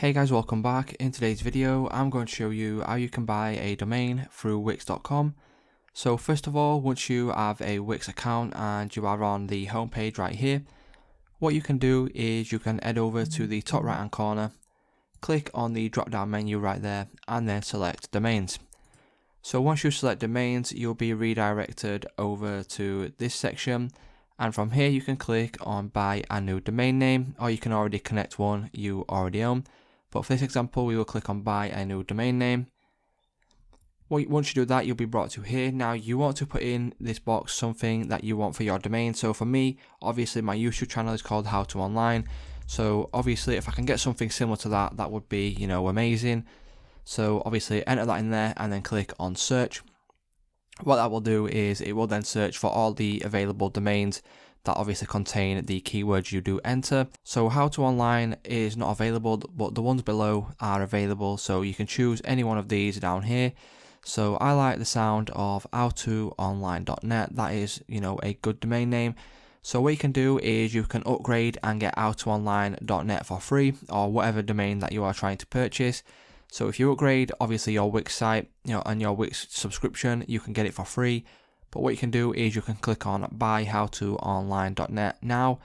Hey guys, welcome back. In today's video, I'm going to show you how you can buy a domain through Wix.com. So first of all, once you have a Wix account and you are on the homepage right here, what you can do is you can head over to the top right hand corner, click on the drop down menu right there, and then select domains. So once you select domains, you'll be redirected over to this section, and from here you can click on buy a new domain name, or you can already connect one you already own. But for this example, we will click on buy a new domain name. Once you do that, you'll be brought to here. Now you want to put in this box something that you want for your domain. So for me, obviously my YouTube channel is called How to Online. So obviously if I can get something similar to that, that would be, amazing. So obviously enter that in there and then click on search. What that will do is it will then search for all the available domains that obviously contain the keywords you do enter. So How to Online is not available, but the ones below are available. So you can choose any one of these down here. So I like the sound of howtoonline.net. That is, a good domain name. So what you can do is you can upgrade and get howtoonline.net for free, or whatever domain that you are trying to purchase. So if you upgrade, obviously your Wix site, and your Wix subscription, you can get it for free. But what you can do is you can click on buy howtoonline.net now.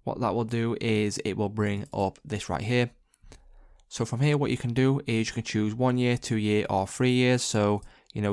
What that will do is it will bring up this right here. So from here, what you can do is you can choose 1 year, 2 year, or 3 years. So,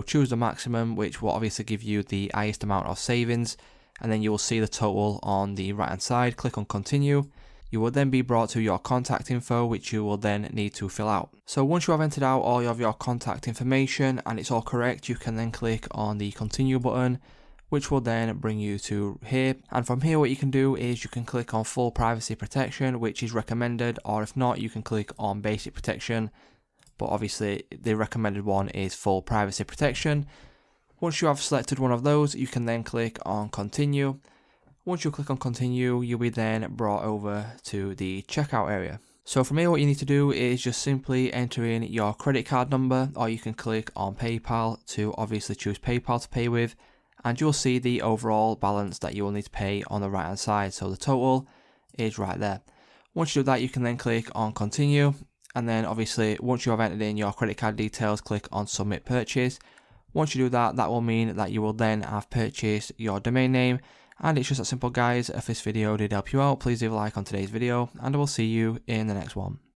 choose the maximum, which will obviously give you the highest amount of savings. And then you will see the total on the right hand side. Click on continue. You will then be brought to your contact info, which you will then need to fill out. So once you have entered out all of your contact information and it's all correct, you can then click on the continue button, which will then bring you to here. And from here, what you can do is you can click on full privacy protection, which is recommended, or if not, you can click on basic protection. But obviously the recommended one is full privacy protection. Once you have selected one of those, you can then click on continue. Once you click on continue, you'll be then brought over to the checkout area. So from here, what you need to do is just simply enter in your credit card number, or you can click on PayPal to obviously choose PayPal to pay with, and you'll see the overall balance that you will need to pay on the right hand side. So the total is right there. Once you do that, you can then click on continue, and then obviously once you have entered in your credit card details, click on submit purchase. Once you do that, that will mean that you will then have purchased your domain name. And it's just that simple, guys. If this video did help you out, please leave a like on today's video, and I will see you in the next one.